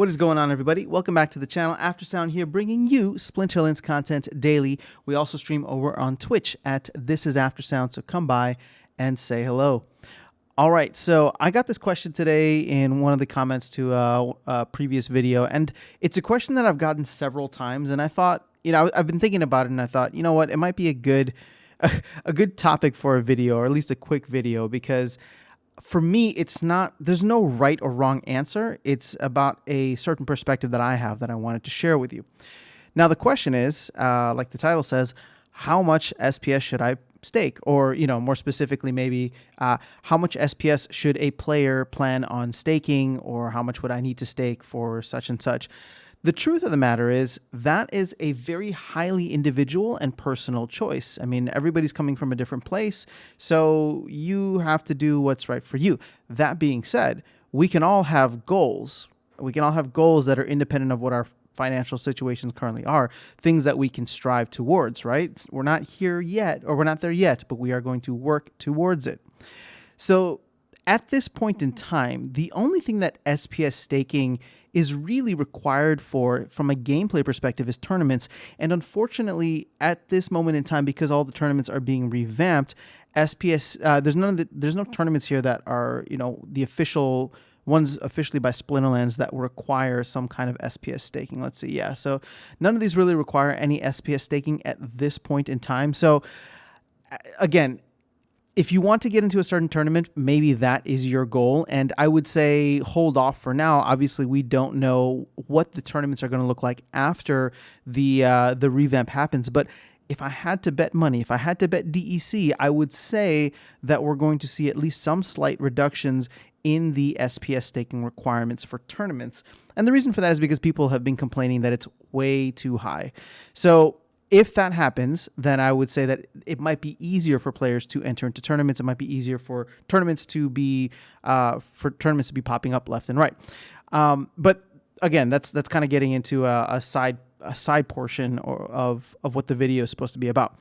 What is going on, everybody? Welcome back to the channel. Aftersound here, bringing you Splinterlands content daily. We also stream over on Twitch at This Is Aftersound, so come by and say hello. All right, so I got this question today in one of the comments to a previous video, and it's a question that I've gotten several times, and I thought, I've been thinking about it, and I thought, you know what, it might be a good topic for a video, or at least a quick video, because for me, there's no right or wrong answer. It's about a certain perspective that I have that I wanted to share with you. Now, the question is, like the title says, how much SPS should I stake? Or, more specifically, maybe how much SPS should a player plan on staking, or how much would I need to stake for such and such? The truth of the matter is that is a very highly individual and personal choice. I mean, everybody's coming from a different place, so you have to do what's right for you. That being said, we can all have goals. We can all have goals that are independent of what our financial situations currently are, things that we can strive towards, right? We're not here yet, or we're not there yet, but we are going to work towards it. So at this point in time, the only thing that SPS staking is really required for, from a gameplay perspective, is tournaments. And unfortunately, at this moment in time, because all the tournaments are being revamped, SPS there's no tournaments here that are the official ones officially by Splinterlands that require some kind of SPS staking. Let's see, yeah. So none of these really require any SPS staking at this point in time. So again, if you want to get into a certain tournament, maybe that is your goal. And I would say hold off for now. Obviously, we don't know what the tournaments are going to look like after the revamp happens. But if I had to bet money, if I had to bet DEC, I would say that we're going to see at least some slight reductions in the SPS staking requirements for tournaments. And the reason for that is because people have been complaining that it's way too high. So if that happens, then I would say that it might be easier for players to enter into tournaments. It might be easier for tournaments to be popping up left and right. But again, that's kind of getting into a side portion of what the video is supposed to be about.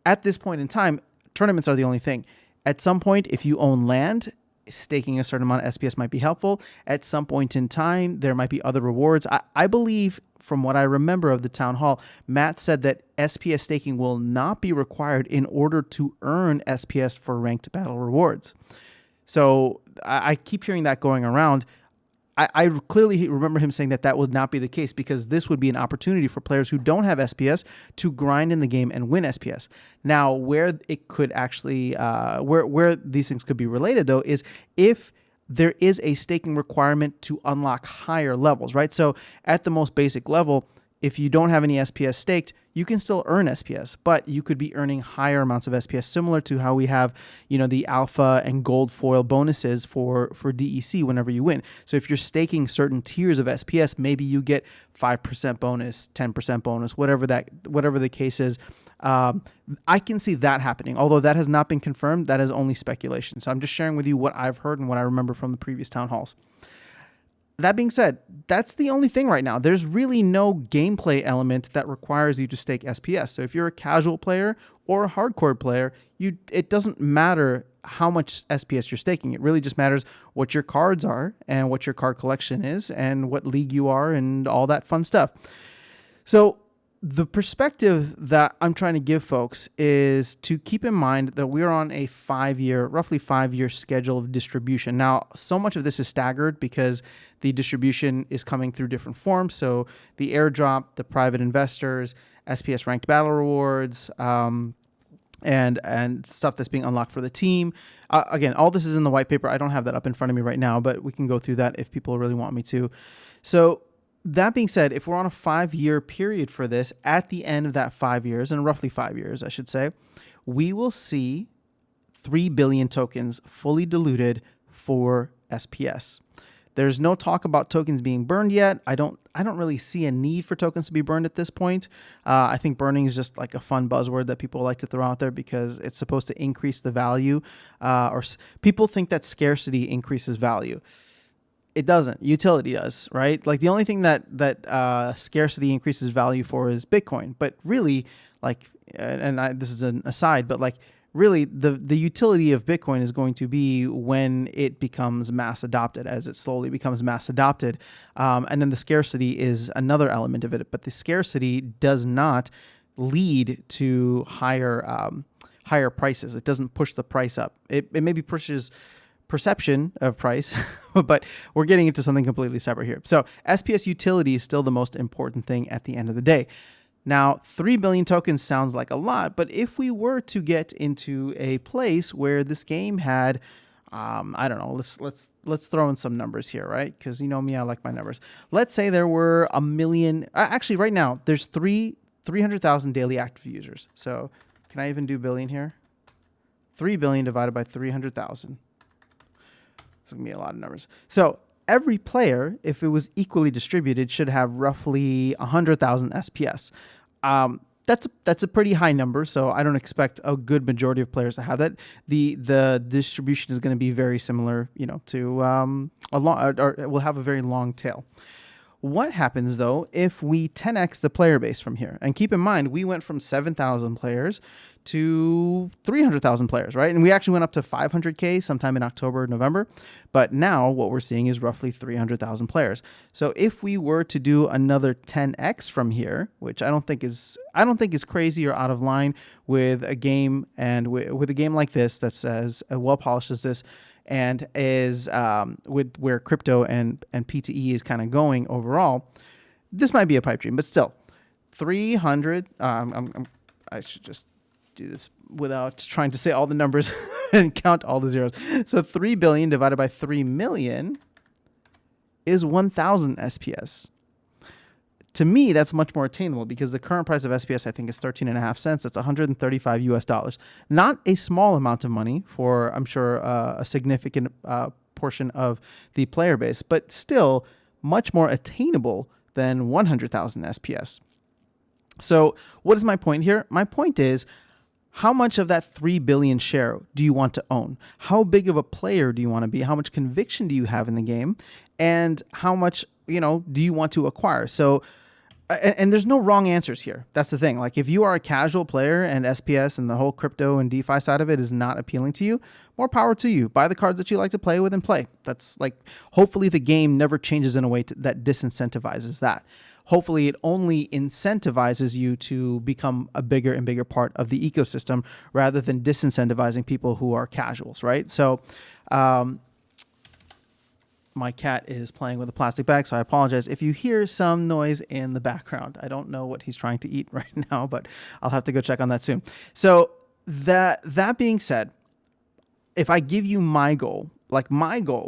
At this point in time, tournaments are the only thing. At some point, if you own land, staking a certain amount of SPS might be helpful. At some point in time, there might be other rewards. I believe, from what I remember of the town hall, Matt said that SPS staking will not be required in order to earn SPS for ranked battle rewards. So I keep hearing that going around. I clearly remember him saying that that would not be the case, because this would be an opportunity for players who don't have SPS to grind in the game and win SPS. Now, where it could actually, where these things could be related, though, is if there is a staking requirement to unlock higher levels, right? So at the most basic level, if you don't have any SPS staked, you can still earn SPS, but you could be earning higher amounts of SPS, similar to how we have, the alpha and gold foil bonuses for DEC whenever you win. So if you're staking certain tiers of SPS, maybe you get 5% bonus, 10% bonus, whatever the case is. I can see that happening, although that has not been confirmed. That is only speculation. So I'm just sharing with you what I've heard and what I remember from the previous town halls. That being said, that's the only thing right now. There's really no gameplay element that requires you to stake SPS. So if you're a casual player or a hardcore player, it doesn't matter how much SPS you're staking. It really just matters what your cards are and what your card collection is and what league you are and all that fun stuff. So the perspective that I'm trying to give folks is to keep in mind that we're on a roughly 5-year schedule of distribution. Now, so much of this is staggered because the distribution is coming through different forms. So the airdrop, the private investors, SPS ranked battle rewards, and stuff that's being unlocked for the team. Again, all this is in the white paper. I don't have that up in front of me right now, but we can go through that if people really want me to. So that being said, if we're on a 5-year period for this, at the end of that 5 years, and roughly 5 years, I should say, we will see 3 billion tokens fully diluted for SPS. There's no talk about tokens being burned yet. I don't really see a need for tokens to be burned at this point. I think burning is just like a fun buzzword that people like to throw out there because it's supposed to increase the value, people think that scarcity increases value. It doesn't. Utility does, right? Like the only thing that scarcity increases value for is Bitcoin. But really, this is an aside, but like really the utility of Bitcoin is going to be when it becomes mass adopted, as it slowly becomes mass adopted. And then the scarcity is another element of it, but the scarcity does not lead to higher prices. It doesn't push the price up. It maybe pushes perception of price, but we're getting into something completely separate here. So SPS utility is still the most important thing at the end of the day. Now, 3 billion tokens sounds like a lot, but if we were to get into a place where this game had, I don't know, let's throw in some numbers here, right? Because you know me, I like my numbers. Let's say there were a million. Actually, right now there's 300,000 daily active users. So can I even do billion here? 3 billion divided by 300,000. It's going to be a lot of numbers. So every player, if it was equally distributed, should have roughly 100,000 SPS. That's a pretty high number, so I don't expect a good majority of players to have that. The distribution is going to be very similar, to a long, or we'll have a very long tail. What happens, though, if we 10x the player base from here? And keep in mind, we went from 7,000 players to 300,000 players, right? And we actually went up to 500K sometime in October, November. But now what we're seeing is roughly 300,000 players. So if we were to do another 10x from here, which I don't think is crazy or out of line with a game, and with a game like this that's as well polished as this, and is with where crypto and PTE is kind of going overall, this might be a pipe dream. But still, 300. I should just do this without trying to say all the numbers and count all the zeros. So 3 billion divided by 3 million is 1,000 SPS. To me, that's much more attainable because the current price of SPS, I think, is 13.5 cents. That's $135 US. Not a small amount of money for, I'm sure, a significant portion of the player base, but still much more attainable than 100,000 SPS. So what is my point here? My point is, how much of that 3 billion share do you want to own? How big of a player do you want to be? How much conviction do you have in the game? And how much, do you want to acquire? So, and there's no wrong answers here. That's the thing. Like, if you are a casual player and SPS and the whole crypto and DeFi side of it is not appealing to you, more power to you. Buy the cards that you like to play with and play. That's like, hopefully the game never changes in a way that disincentivizes that. Hopefully it only incentivizes you to become a bigger and bigger part of the ecosystem rather than disincentivizing people who are casuals, right? So my cat is playing with a plastic bag, so I apologize if you hear some noise in the background. I don't know what he's trying to eat right now, but I'll have to go check on that soon. So that being said, if I give you my goal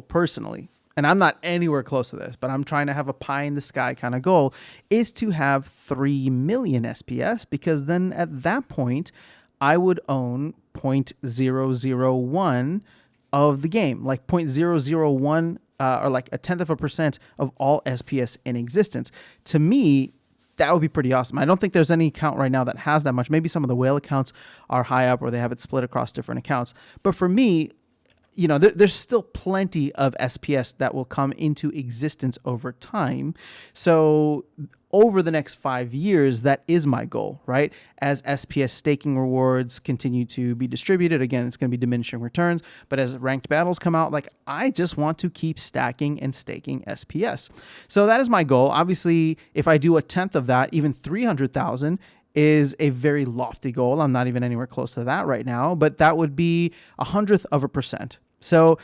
personally, and I'm not anywhere close to this, but I'm trying to have a pie in the sky kind of goal, is to have 3 million SPS, because then at that point, I would own 0.001 of the game, like 0.001 or like 0.1% of all SPS in existence. To me, that would be pretty awesome. I don't think there's any account right now that has that much. Maybe some of the whale accounts are high up or they have it split across different accounts. But for me, there's still plenty of SPS that will come into existence over time. So over the next 5 years, that is my goal, right? As SPS staking rewards continue to be distributed, again, it's going to be diminishing returns. But as ranked battles come out, I just want to keep stacking and staking SPS. So that is my goal. Obviously, if I do 1/10 of that, even 300,000 is a very lofty goal. I'm not even anywhere close to that right now, but that would be 0.1%. So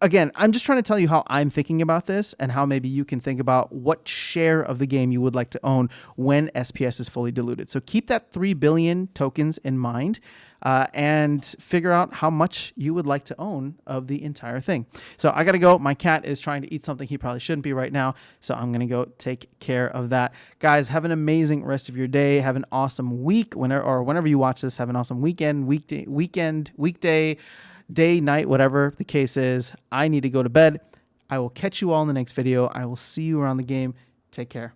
again, I'm just trying to tell you how I'm thinking about this and how maybe you can think about what share of the game you would like to own when SPS is fully diluted. So keep that 3 billion tokens in mind and figure out how much you would like to own of the entire thing. So I got to go. My cat is trying to eat something he probably shouldn't be right now. So I'm going to go take care of that. Guys, have an amazing rest of your day. Have an awesome week whenever you watch this. Have an awesome weekday, day, night, whatever the case is. I need to go to bed. I will catch you all in the next video. I will see you around the game. Take care.